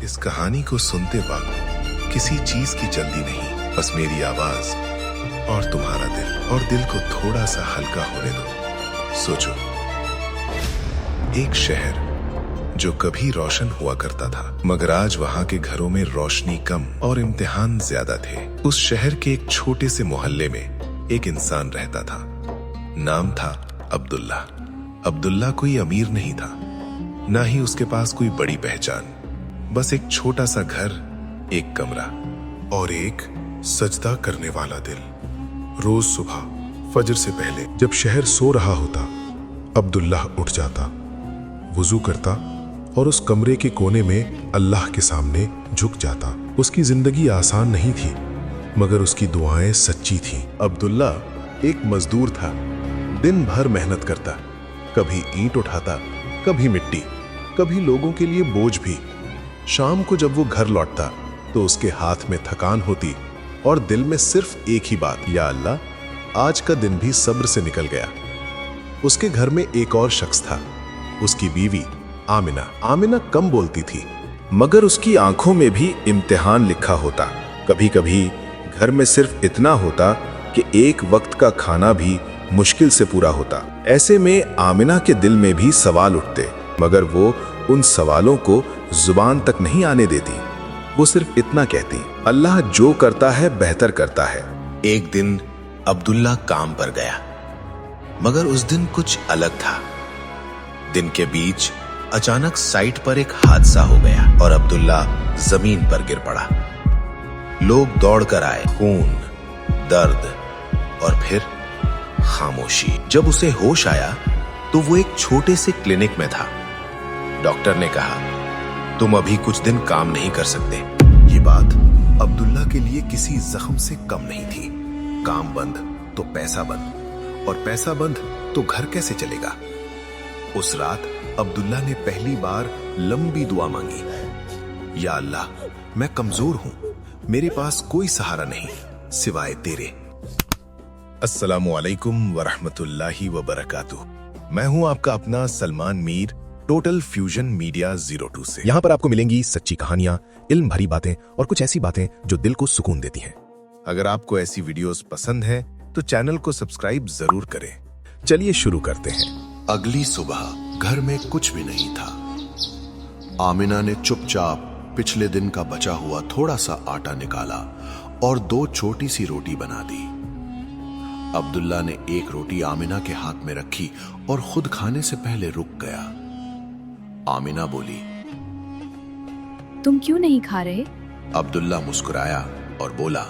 इस कहानी को सुनते वक्त किसी चीज की जल्दी नहीं, बस मेरी आवाज और तुम्हारा दिल, और दिल को थोड़ा सा हल्का होने दो। सोचो, एक शहर जो कभी रोशन हुआ करता था, मगर आज वहां के घरों में रोशनी कम और इम्तिहान ज्यादा थे। उस शहर के एक छोटे से मोहल्ले में एक इंसान रहता था। नाम था अब्दुल्ला। अब्दुल्ला कोई अमीर नहीं था, ना ही उसके पास कोई बड़ी पहचान। बस एक छोटा सा घर, एक कमरा और एक सजदा करने वाला दिल। रोज सुबह फजर से पहले जब शहर सो रहा होता, अब्दुल्ला उठ जाता, वुजू करता और उस कमरे के कोने में अल्लाह के सामने झुक जाता। उसकी जिंदगी आसान नहीं थी, मगर उसकी दुआएं सच्ची थीं। अब्दुल्ला एक मजदूर था, दिन भर मेहनत करता, कभी ईंट उठाता, कभी मिट्टी, कभी लोगों के लिए बोझ भी। शाम को जब वो घर लौटता तो उसके हाथ में थकान होती और दिल में सिर्फ एक ही बात, या अल्लाह, आज का दिन भी सब्र से निकल गया। उसके घर में एक और शख्स था, उसकी बीवी आमिना। आमिना कम बोलती थी, मगर उसकी आंखों में भी इम्तिहान लिखा होता। कभी कभी घर में सिर्फ इतना होता कि एक वक्त का खाना भी मुश्किल से पूरा होता। ऐसे में आमिना के दिल में भी सवाल उठते, मगर वो उन सवालों को जुबान तक नहीं आने देती। वो सिर्फ इतना कहती, अल्लाह जो करता है बेहतर करता है। एक दिन अब्दुल्ला काम पर गया, मगर उस दिन कुछ अलग था। दिन के बीच अचानक साइट पर एक हादसा हो गया और अब्दुल्ला जमीन पर गिर पड़ा। लोग दौड़कर आए, खून, दर्द और फिर खामोशी। जब उसे होश आया तो वो एक छोटे से क्लिनिक में था। डॉक्टर ने कहा, तुम अभी कुछ दिन काम नहीं कर सकते। ये बात अब्दुल्ला के लिए किसी जख्म से कम नहीं थी। काम बंद तो पैसा बंद, और पैसा बंद तो घर कैसे चलेगा। उस रात अब्दुल्ला ने पहली बार लंबी दुआ मांगी, या अल्लाह, मैं कमजोर हूं, मेरे पास कोई सहारा नहीं सिवाय तेरे। अस्सलामु अलैकुम वरहमतुल्लाहि वबरकातुह। मैं हूं आपका अपना Salman Mir, total fusion media 02 से। यहाँ पर आपको मिलेंगी सच्ची कहानियां, इल्म भरी बातें और कुछ ऐसी बातें जो दिल को सुकून देती हैं। अगर आपको ऐसी वीडियोस पसंद है तो चैनल को सब्सक्राइब जरूर करें। चलिए शुरू करते हैं। अगली सुबह घर में कुछ भी नहीं था। आमिना ने चुपचाप पिछले दिन का बचा हुआ थोड़ा सा आटा निकाला और 2 छोटी सी रोटी बना दी। अब्दुल्ला ने एक रोटी आमिना के हाथ में रखी और खुद खाने से पहले रुक गया। आमिना बोली, तुम क्यों नहीं खा रहे? अब्दुल्ला मुस्कुराया और बोला,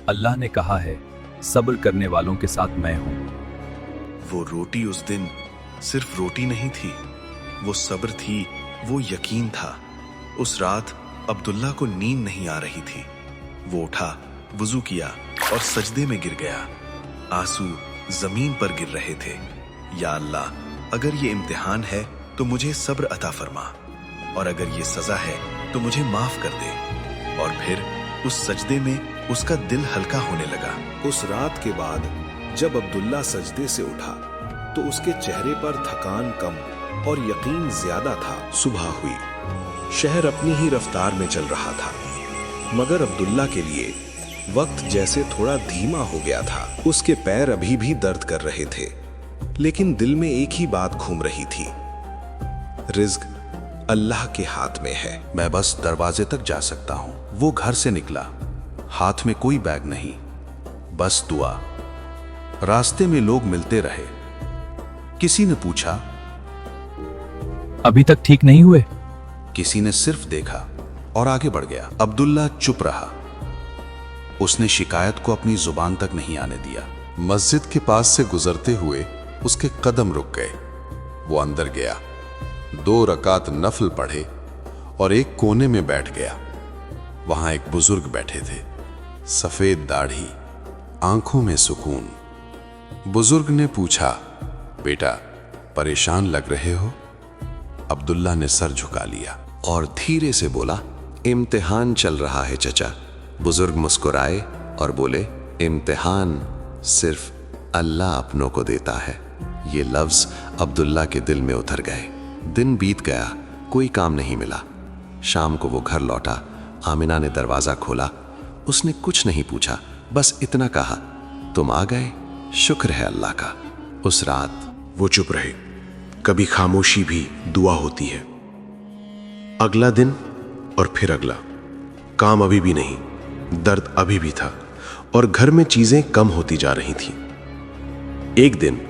अल्लाह ने कहा है, सब्र करने वालों के साथ मैं हूं। वो रोटी उस दिन सिर्फ रोटी नहीं थी, वो सब्र थी, वो यकीन था। उस रात अब्दुल्ला को नींद नहीं आ रही थी। वो उठा, वुजू किया और सजदे में गिर गया। आंसू जमीन पर गिर रहे थे। या अल्लाह, अगर ये इम्तिहान है तो मुझे सब्र अता फरमा, और अगर ये सजा है तो मुझे माफ कर दे। और फिर उस सजदे में उसका दिल हल्का होने लगा। उस रात के बाद जब अब्दुल्ला सजदे से उठा तो उसके चेहरे पर थकान कम और यकीन ज्यादा था। सुबह हुई, शहर अपनी ही रफ्तार में चल रहा था, मगर अब्दुल्ला के लिए वक्त जैसे थोड़ा धीमा हो गया था। उसके पैर अभी भी दर्द कर रहे थे, लेकिन दिल में एक ही बात घूम रही थी, रिज्क अल्लाह के हाथ में है। मैं बस दरवाजे तक जा सकता हूं। वो घर से निकला, हाथ में कोई बैग नहीं, बस दुआ। रास्ते में लोग मिलते रहे। किसी ने पूछा, अभी तक ठीक नहीं हुए? किसी ने सिर्फ देखा और आगे बढ़ गया। अब्दुल्ला चुप रहा। उसने शिकायत को अपनी जुबान तक नहीं आने दिया। मस्जिद के पास से गुजरते हुए उसके कदम रुक गए। वो अंदर गया, 2 रकात नफल पढ़े और एक कोने में बैठ गया। वहां एक बुजुर्ग बैठे थे, सफेद दाढ़ी, आंखों में सुकून। बुजुर्ग ने पूछा, बेटा, परेशान लग रहे हो? अब्दुल्ला ने सर झुका लिया और धीरे से बोला, इम्तिहान चल रहा है चचा। बुजुर्ग मुस्कुराए और बोले, इम्तिहान सिर्फ अल्लाह अपनों को देता है। ये लफ्ज अब्दुल्ला के दिल में उतर गए। दिन बीत गया, कोई काम नहीं मिला। शाम को वो घर लौटा। आमिना ने दरवाजा खोला। उसने कुछ नहीं पूछा, बस इतना कहा, तुम आ गए, शुक्र है अल्लाह का। उस रात वो चुप रहे। कभी खामोशी भी दुआ होती है। अगला दिन और फिर अगला। काम अभी भी नहीं, दर्द अभी भी था और घर में चीजें कम होती जा रही थी। एक दिन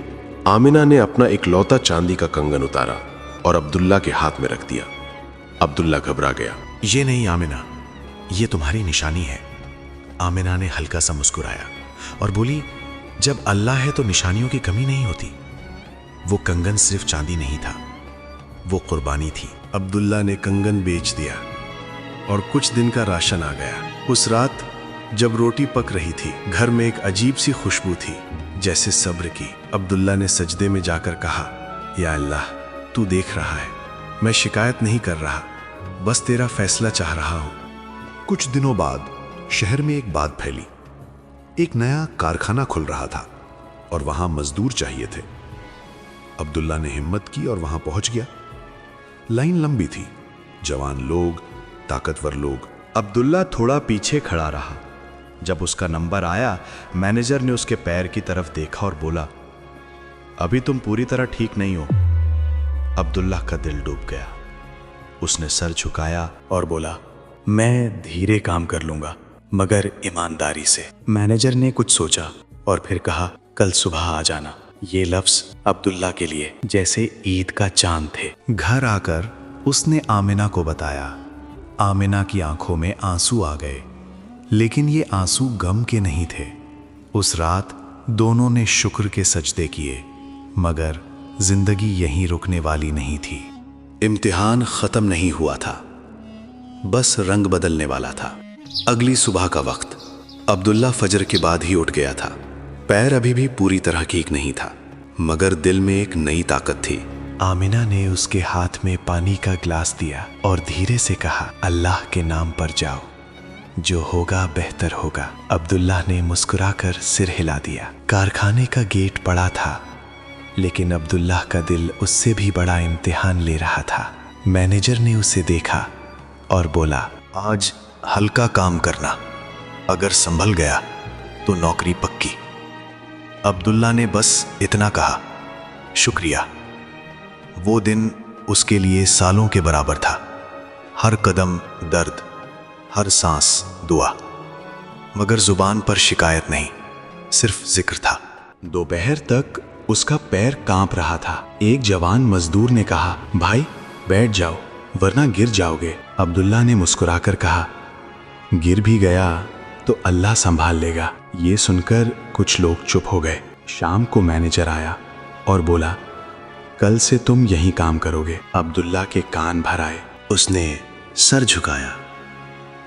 आमिना ने अपना इकलौता चांदी का कंगन उतारा और अब्दुल्ला के हाथ में रख दिया। अब्दुल्ला घबरा गया। ये नहीं आमिना, ये तुम्हारी निशानी है। आमिना ने हल्का सा मुस्कुराया और बोली, जब अल्लाह है तो निशानियों की कमी नहीं होती। वो कंगन सिर्फ चांदी नहीं था, वो कुर्बानी थी। अब्दुल्ला ने कंगन बेच दिया और कुछ दिन का राशन आ गया। उस रात जब रोटी पक रही थी, घर में एक अजीब सी खुशबू थी, जैसे सब्र की। अब्दुल्ला ने सजदे में जाकर कहा, या अल्लाह, तू देख रहा है, मैं शिकायत नहीं कर रहा, बस तेरा फैसला चाह रहा हूं। कुछ दिनों बाद शहर में एक बात फैली। एक नया कारखाना खुल रहा था और वहां मजदूर चाहिए थे। अब्दुल्ला ने हिम्मत की और वहां पहुंच गया। लाइन लंबी थी, जवान लोग, ताकतवर लोग। अब्दुल्ला थोड़ा पीछे खड़ा रहा। जब उसका नंबर आया, मैनेजर ने उसके पैर की तरफ देखा और बोला, अभी तुम पूरी तरह ठीक नहीं हो। अब्दुल्ला का दिल डूब गया। उसने सर झुकाया और बोला, मैं धीरे काम कर लूंगा, मगर ईमानदारी से। मैनेजर ने कुछ सोचा और फिर कहा, कल सुबह आ जाना। ये लफ्ज अब्दुल्ला के लिए जैसे ईद का चांद थे। घर आकर उसने आमिना को बताया। आमिना की आंखों में आंसू आ गए, लेकिन ये आंसू गम के नहीं थे। उस रात दोनों ने शुक्र के सजदे किए, मगर जिंदगी यहीं रुकने वाली नहीं थी। इम्तिहान खत्म नहीं हुआ था, बस रंग बदलने वाला था। अगली सुबह का वक्त। अब्दुल्ला फजर के बाद ही उठ गया था। पैर अभी भी पूरी तरह ठीक नहीं था, मगर दिल में एक नई ताकत थी। आमिना ने उसके हाथ में पानी का ग्लास दिया और धीरे से कहा, अल्लाह के नाम पर जाओ, जो होगा बेहतर होगा। अब्दुल्ला ने मुस्कुराकर सिर हिला दिया। कारखाने का गेट पड़ा था, लेकिन अब्दुल्ला का दिल उससे भी बड़ा इम्तिहान ले रहा था। मैनेजर ने उसे देखा और बोला, आज हल्का काम करना, अगर संभल गया तो नौकरी पक्की। अब्दुल्ला ने बस इतना कहा, शुक्रिया। वो दिन उसके लिए सालों के बराबर था। हर कदम दर्द, हर सांस दुआ, मगर जुबान पर शिकायत नहीं, सिर्फ जिक्र था। दोपहर तक उसका पैर कांप रहा था। एक जवान मजदूर ने कहा, भाई बैठ जाओ, वरना गिर जाओगे। अब्दुल्ला ने मुस्कुराकर कहा, गिर भी गया तो अल्लाह संभाल लेगा। ये सुनकर कुछ लोग चुप हो गए। शाम को मैनेजर आया और बोला, कल से तुम यहीं काम करोगे। अब्दुल्ला के कान भर आए। उसने सर झुकाया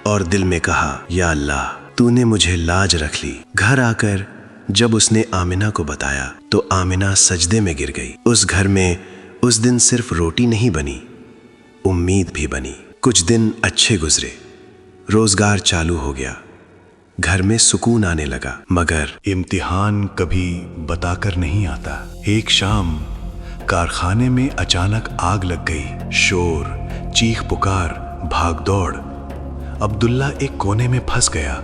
और दिल में कहा, या अल्लाह, तूने मुझे लाज रख ली। घर आकर जब उसने आमिना को बताया तो आमिना सजदे में गिर गई। उस घर में उस दिन सिर्फ रोटी नहीं बनी, उम्मीद भी बनी। कुछ दिन अच्छे गुजरे, रोजगार चालू हो गया, घर में सुकून आने लगा। मगर इम्तिहान कभी बताकर नहीं आता। एक शाम कारखाने में अचानक आग लग गई। शोर, चीख पुकार, भाग दौड़। अब्दुल्ला एक कोने में फंस गया।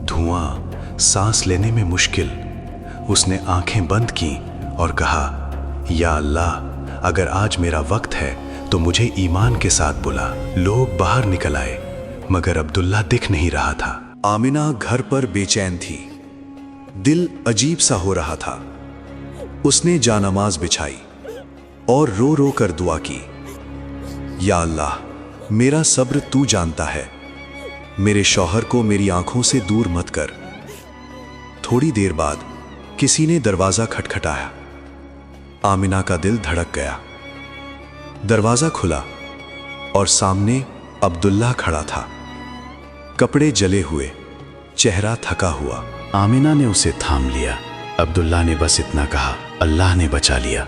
धुआं, सांस लेने में मुश्किल। उसने आंखें बंद की और कहा, या अल्लाह, अगर आज मेरा वक्त है तो मुझे ईमान के साथ बुला। लोग बाहर निकल आए, मगर अब्दुल्ला दिख नहीं रहा था। आमिना घर पर बेचैन थी। दिल अजीब सा हो रहा था। उसने जानमाज बिछाई और रो रो कर दुआ की, या अल्लाह, मेरा सब्र तू जानता है, मेरे शौहर को मेरी आंखों से दूर मत कर। थोड़ी देर बाद किसी ने दरवाजा खटखटाया। आमिना का दिल धड़क गया। दरवाजा खुला और सामने अब्दुल्ला खड़ा था, कपड़े जले हुए, चेहरा थका हुआ। आमिना ने उसे थाम लिया। अब्दुल्ला ने बस इतना कहा, अल्लाह ने बचा लिया।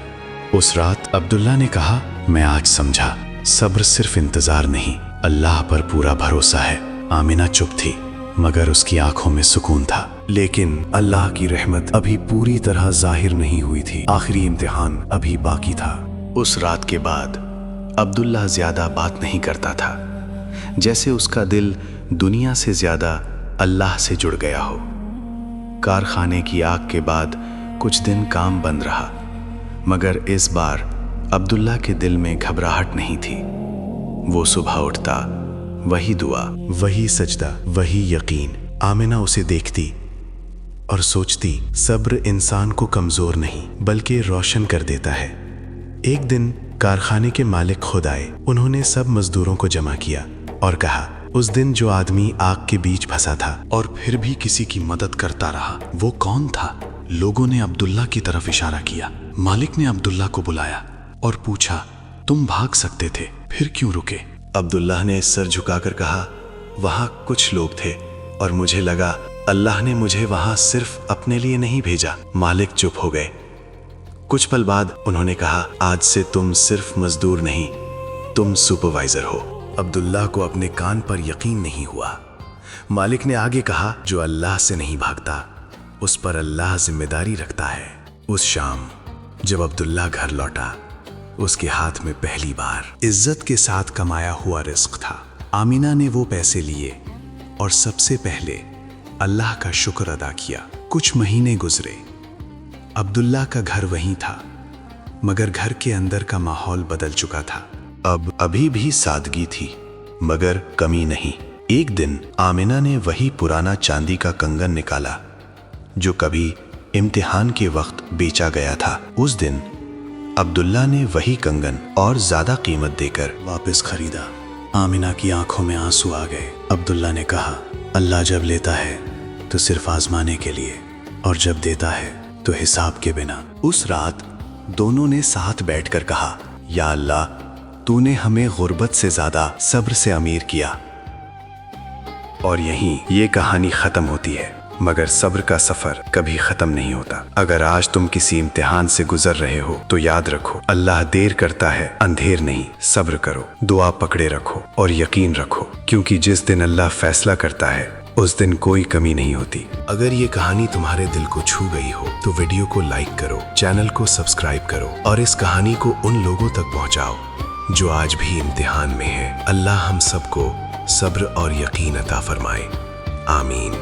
उस रात अब्दुल्ला ने कहा, मैं आज समझा, सब्र सिर्फ इंतजार नहीं, अल्लाह पर पूरा भरोसा है। आमिना चुप थी, मगर उसकी आंखों में सुकून था। लेकिन अल्लाह की रहमत अभी पूरी तरह जाहिर नहीं हुई थी। आखिरी इम्तिहान अभी बाकी था। उस रात के बाद अब्दुल्ला ज्यादा बात नहीं करता था। जैसे उसका दिल दुनिया से ज्यादा अल्लाह से जुड़ गया हो। कारखाने की आग के बाद कुछ दिन काम बंद रहा, मगर इस बार अब्दुल्ला के दिल में घबराहट नहीं थी। वो सुबह उठता, वही दुआ, वही सजदा, वही यकीन। आमिना उसे देखती और सोचती, सब्र इंसान को कमजोर नहीं बल्कि रोशन कर देता है। एक दिन कारखाने के मालिक खुद आए। उन्होंने सब मजदूरों को जमा किया और कहा, उस दिन जो आदमी आग के बीच फंसा था और फिर भी किसी की मदद करता रहा, वो कौन था? लोगों ने अब्दुल्ला की तरफ इशारा किया। मालिक ने अब्दुल्ला को बुलाया और पूछा, तुम भाग सकते थे, फिर क्यों रुके? अब्दुल्लाह ने सर झुकाकर कहा, वहां कुछ लोग थे और मुझे लगा अल्लाह ने मुझे वहां सिर्फ अपने लिए नहीं भेजा। मालिक चुप हो गए। कुछ पल बाद उन्होंने कहा, आज से तुम सिर्फ मजदूर नहीं, तुम सुपरवाइजर हो। अब्दुल्ला को अपने कान पर यकीन नहीं हुआ। मालिक ने आगे कहा, जो अल्लाह से नहीं भागता उस पर अल्लाह जिम्मेदारी रखता है। उस शाम जब अब्दुल्ला घर लौटा, उसके हाथ में पहली बार इज्जत के साथ कमाया हुआ रिस्क था। आमिना ने वो पैसे लिए और सबसे पहले अल्लाह का शुक्र अदा किया। कुछ महीने गुजरे। अब्दुल्ला का घर वहीं था, मगर घर के अंदर का माहौल बदल चुका था। अब अभी भी सादगी थी, मगर कमी नहीं। एक दिन आमिना ने वही पुराना चांदी का कंगन निकाला जो कभी इम्तिहान के वक्त बेचा गया था। उस दिन अब्दुल्ला ने वही कंगन और ज्यादा कीमत देकर वापस खरीदा। आमिना की आंखों में आंसू आ गए। अब्दुल्ला ने कहा, अल्लाह जब लेता है तो सिर्फ आजमाने के लिए, और जब देता है तो हिसाब के बिना। उस रात दोनों ने साथ बैठकर कहा, या अल्लाह, तूने हमें गुर्बत से ज्यादा सब्र से अमीर किया। और यहीं ये कहानी खत्म होती है, मगर सब्र का सफर कभी खत्म नहीं होता। अगर आज तुम किसी इम्तिहान से गुजर रहे हो तो याद रखो, अल्लाह देर करता है, अंधेर नहीं। सब्र करो, दुआ पकड़े रखो और यकीन रखो, क्योंकि जिस दिन अल्लाह फैसला करता है उस दिन कोई कमी नहीं होती। अगर ये कहानी तुम्हारे दिल को छू गई हो तो वीडियो को लाइक करो, चैनल को सब्सक्राइब करो और इस कहानी को उन लोगों तक पहुंचाओ जो आज भी इम्तिहान में है। अल्लाह हम सबको सब्र और यकीन अता फरमाए। आमीन।